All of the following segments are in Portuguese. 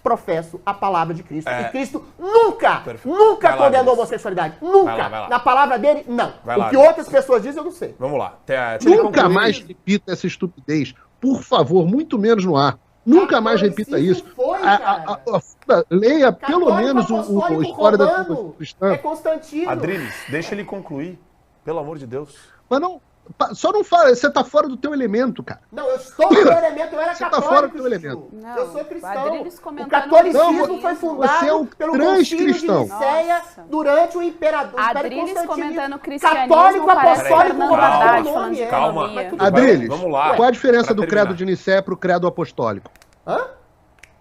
professo a palavra de Cristo. E Cristo nunca condenou a homossexualidade. Nunca. Vai lá. Na palavra dele, não. O que outras pessoas dizem, eu não sei. Vamos lá. Nunca mais repita essa estupidez. Por favor, muito menos no ar. Nunca mais repita isso. Leia pelo menos o História da Teologia Cristã. É Constantino. Adriles, deixa ele concluir. Pelo amor de Deus. Mas não... Só não fala, você tá fora do teu elemento, cara. Não, eu estou no meu elemento, eu era você católico. Tá fora do teu elemento. Não, eu sou cristão. O catolicismo foi fundado você é um pelo Concílio de Nicéia durante o imperador. Adriles comentando cristianismo. Católico, apostólico, romano. Calma. Adriles, vamos lá. Qual a diferença do credo de Nicéia pro credo apostólico? Hã?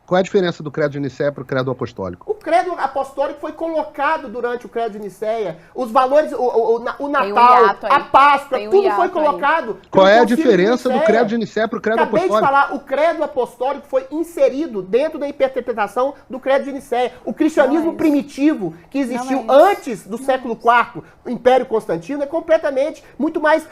Qual é a diferença do credo de Nicéia para o credo apostólico? O credo apostólico foi colocado durante o credo de Nicéia. Os valores, o Natal, a Páscoa, tudo foi colocado. Qual é a diferença do credo de Nicéia para o credo apostólico? Acabei de falar, o credo apostólico foi inserido dentro da interpretação do credo de Nicéia. O cristianismo primitivo, que existiu antes do século IV, o Império Constantino, é completamente, muito mais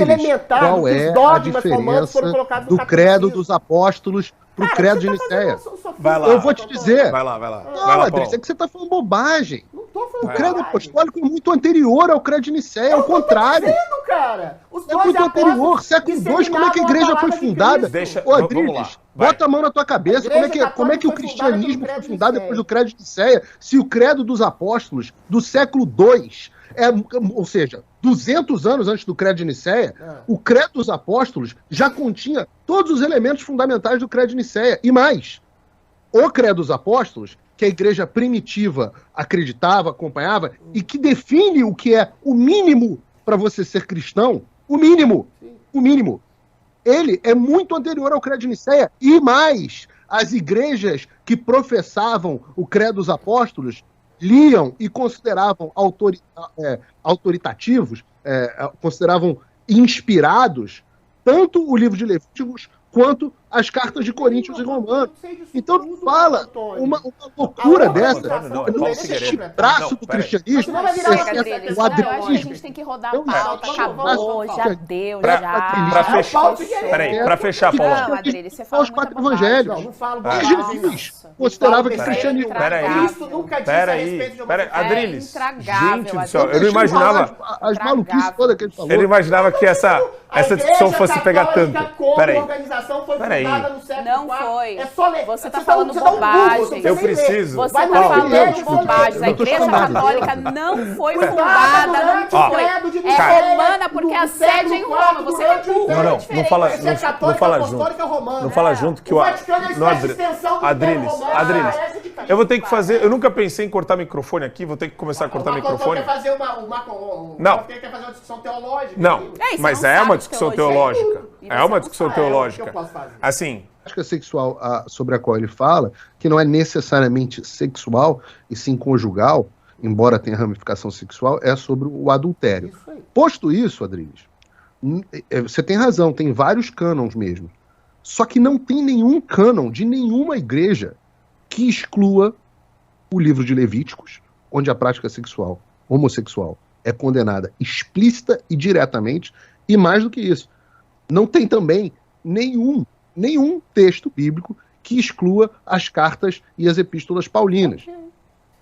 elementar do que os dogmas romanos foram colocados no do credo dos apóstolos pro credo de Nicéia. Vai lá. Eu vou te dizer. Vai lá. Não, Adriles, é que você tá falando bobagem. Não tô falando o credo apostólico é muito anterior ao credo de Nicéia, ao contrário. Dizendo, cara. É muito anterior. Século II, como é que a igreja foi fundada? Ô, Adriles, bota a mão na tua cabeça. Como é que o cristianismo foi fundado depois do credo de Nicéia, se o credo dos apóstolos do século II, ou seja, 200 anos antes do credo de Nicéia, o credo dos apóstolos já continha todos os elementos fundamentais do credo de Nicéia. E mais, o credo dos apóstolos, que a igreja primitiva acreditava, acompanhava, e que define o que é o mínimo para você ser cristão, o mínimo, ele é muito anterior ao credo de Nicéia. E mais, as igrejas que professavam o credo dos apóstolos liam e consideravam autoritativos, consideravam inspirados, tanto o livro de Levíticos quanto as cartas de Coríntios e Romanos. Então não fala uma loucura dessa. Não existe braço do cristianismo. O adrilismo. A gente tem que rodar a pauta. Acabou, já deu, já. Pra fechar, Paulo. Não, Adriles, você fala os quatro evangelhos. E Jesus considerava que cristianismo... Peraí. Adriles, gente do céu, eu não imaginava... As maluquices todas que ele falou. Eu não imaginava que essa discussão fosse pegar tanto. Peraí. Não foi. Você tá falando bobagem. Eu preciso. Você tá falando bobagem. A Igreja Católica não foi fundada, não foi. É romana porque a sede é em Roma. Você é burro. Não fala junto. Não fala junto que o Adriles. Eu vou ter que fazer. Eu nunca pensei em cortar microfone aqui, vou ter que começar a cortar microfone. Quer fazer Não. Quer fazer uma discussão teológica? Não, mas é uma discussão teológica. É uma discussão teológica. Assim, a prática sexual sobre a qual ele fala, que não é necessariamente sexual, e sim conjugal, embora tenha ramificação sexual, é sobre o adultério. Posto isso, Adriles, você tem razão, tem vários cânons mesmo. Só que não tem nenhum cânon de nenhuma igreja que exclua o livro de Levíticos, onde a prática sexual homossexual é condenada explícita e diretamente, e mais do que isso, não tem também nenhum texto bíblico que exclua as cartas e as epístolas paulinas.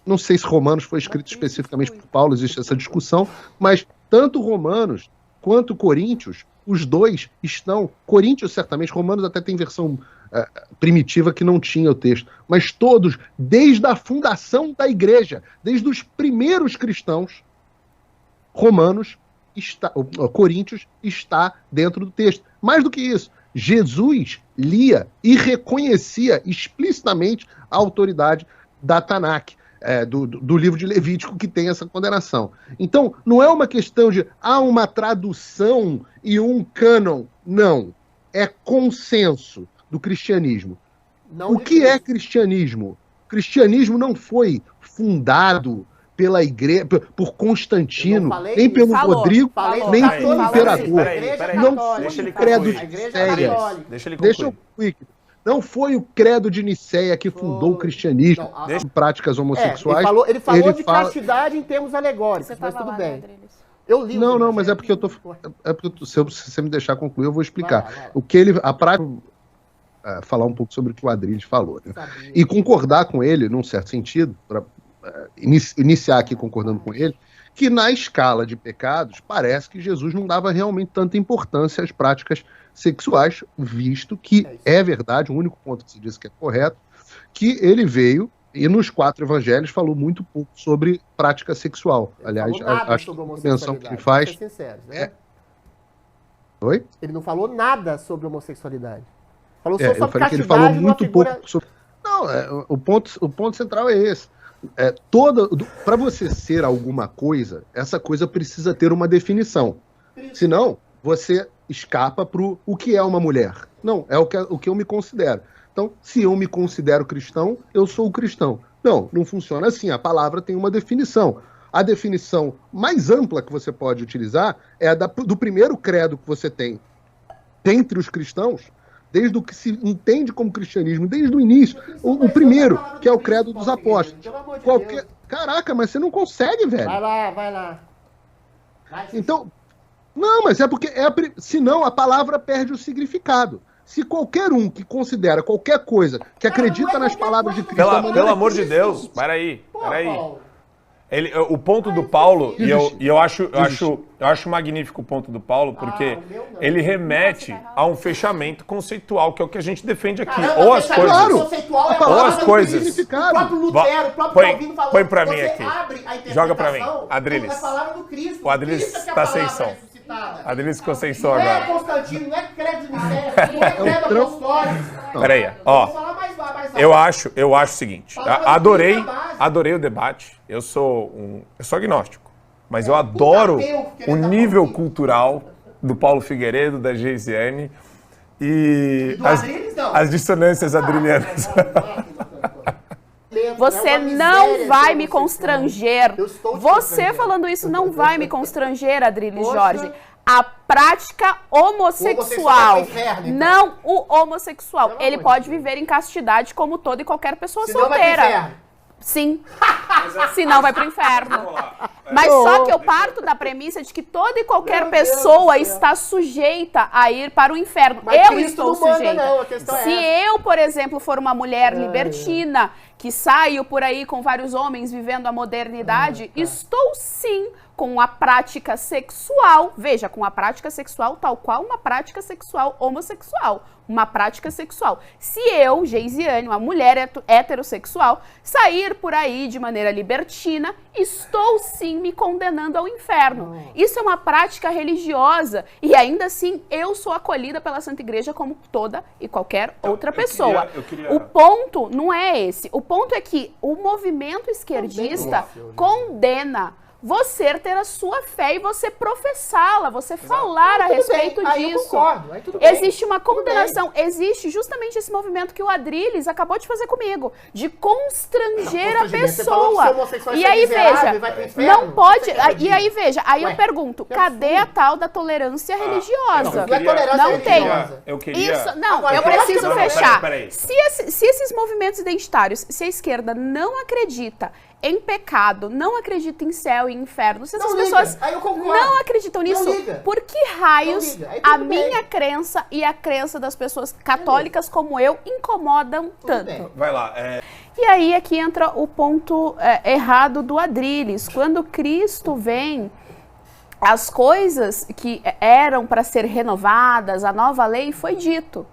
Não sei se Romanos foi escrito especificamente por Paulo, existe essa discussão, mas tanto Romanos quanto Coríntios, os dois estão... Coríntios, certamente, Romanos até tem versão primitiva que não tinha o texto, mas todos, desde a fundação da igreja, desde os primeiros cristãos, Coríntios está dentro do texto. Mais do que isso, Jesus lia e reconhecia explicitamente a autoridade da Tanakh, do livro de Levítico, que tem essa condenação. Então, não é uma questão de uma tradução e um cânon. Não. É consenso do cristianismo. O que é cristianismo? O cristianismo não foi fundado pela igreja, por Constantino, nem pelo Rodrigo, nem pelo imperador. Não foi o credo de Nicéia. Deixa eu concluir. Não foi o credo de Nicéia que fundou o cristianismo, práticas homossexuais. Ele falou de castidade em termos alegóricos, mas tudo bem. Eu li não, mas é porque se você me deixar concluir, eu vou explicar. A prática falar um pouco sobre o que o Adriles falou. Né? E concordar com ele, num certo sentido, para iniciar aqui concordando com ele, que na escala de pecados, parece que Jesus não dava realmente tanta importância às práticas sexuais, visto que é verdade, o único ponto que se diz que é correto, que ele veio e nos 4 evangelhos falou muito pouco sobre prática sexual. Aliás, a menção que ele faz... Sinceros, né? Oi? Ele não falou nada sobre homossexualidade. Falou só sobre castidade. Ele falou muito pouco sobre... Não, o ponto central é esse. Para você ser alguma coisa, essa coisa precisa ter uma definição. Senão, você escapa para o que é uma mulher. Não, é o que eu me considero. Então, se eu me considero cristão, eu sou cristão. Não funciona assim. A palavra tem uma definição. A definição mais ampla que você pode utilizar é a do primeiro credo que você tem entre os cristãos, desde o que se entende como cristianismo, desde o início. O primeiro, que é o credo dos apóstolos. Caraca, mas você não consegue, velho. Vai lá. Então, não, mas é porque senão a palavra perde o significado. Se qualquer um que considera qualquer coisa, que acredita nas palavras de Cristo... Pelo amor de Deus, peraí. O ponto do Paulo, e eu acho magnífico o ponto do Paulo, porque ele remete a um fechamento conceitual, que é o que a gente defende aqui. Ou as coisas... Ou as coisas... O próprio Lutero, o próprio Calvino falou... Põe pra mim aqui. Joga pra mim. Adriles. O Adriles tá sem som. Adriles ficou sem som agora. Não é Constantino, não é credo de Nicéia, não é credo apostólico. Peraí, eu acho o seguinte, adorei o debate, eu sou agnóstico, mas eu adoro o nível cultural do Paulo Figueiredo, da Geisiane e as dissonâncias adrilianas. Você não vai me constranger. Você falando isso não vai me constranger, Adriles Jorge. A prática homossexual, não o homossexual. Ele pode viver em castidade como toda e qualquer pessoa solteira. Sim. Senão vai pro inferno. Mas só que eu parto da premissa de que toda e qualquer pessoa está sujeita a ir para o inferno. Eu estou sujeita. Se eu, por exemplo, for uma mulher libertina que saio por aí com vários homens vivendo a modernidade, estou sim com a prática sexual, veja, com a prática sexual tal qual uma prática sexual homossexual, uma prática sexual. Se eu, Geisiane, uma mulher heterossexual, sair por aí de maneira libertina, estou sim me condenando ao inferno. Isso é uma prática religiosa e ainda assim eu sou acolhida pela Santa Igreja como toda e qualquer outra pessoa. O ponto não é esse. O ponto é que o movimento esquerdista condena você ter a sua fé e você professá-la, você falar a respeito disso. Existe uma condenação, existe justamente esse movimento que o Adriles acabou de fazer comigo, de constranger a pessoa. E aí veja, não pode. E aí veja, aí eu pergunto, cadê a tal da tolerância religiosa? Não tem. Eu preciso fechar. Se esses movimentos identitários, se a esquerda não acredita em pecado, não acredita em céu e inferno, se essas pessoas não acreditam nisso, por que raios a minha crença e a crença das pessoas católicas como eu incomodam tanto? Vai lá. E aí aqui entra o ponto errado do Adriles. Quando Cristo vem, as coisas que eram para ser renovadas, a nova lei foi dito.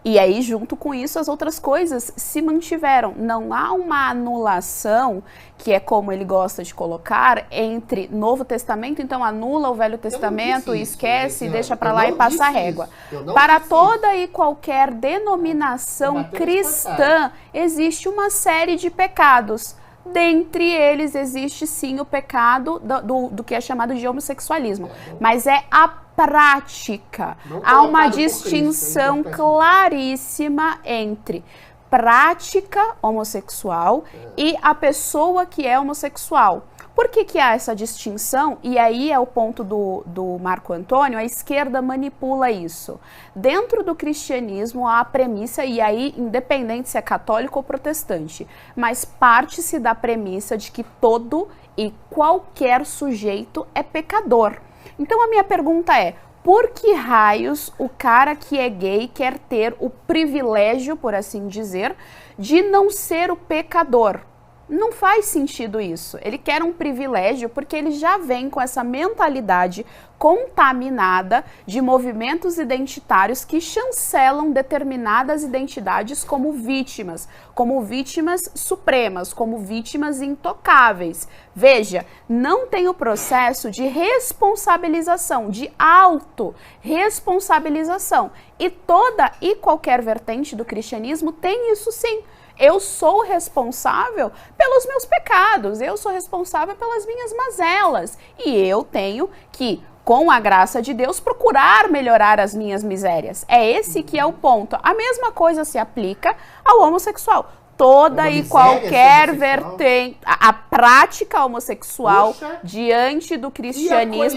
E aí, junto com isso, as outras coisas se mantiveram. Não há uma anulação, que é como ele gosta de colocar, entre Novo Testamento, então anula o Velho Testamento, esquece, deixa para lá e passa a régua. Para toda e qualquer denominação cristã, existe uma série de pecados. Dentre eles existe sim o pecado do que é chamado de homossexualismo, mas é a prática. Há uma distinção claríssima entre prática homossexual e a pessoa que é homossexual. Por que há essa distinção? E aí é o ponto do Marco Antônio, a esquerda manipula isso. Dentro do cristianismo há a premissa, e aí independente se é católico ou protestante, mas parte-se da premissa de que todo e qualquer sujeito é pecador. Então a minha pergunta é, Por que raios o cara que é gay quer ter o privilégio, por assim dizer, de não ser o pecador? Não faz sentido isso. Ele quer um privilégio porque ele já vem com essa mentalidade contaminada de movimentos identitários que chancelam determinadas identidades como vítimas supremas, como vítimas intocáveis. Veja, não tem o processo de responsabilização, de autorresponsabilização. E toda e qualquer vertente do cristianismo tem isso sim. Eu sou responsável pelos meus pecados, eu sou responsável pelas minhas mazelas e eu tenho que, com a graça de Deus, procurar melhorar as minhas misérias. É esse que é o ponto. A mesma coisa se aplica ao homossexual. Toda e qualquer vertente, a prática homossexual diante do cristianismo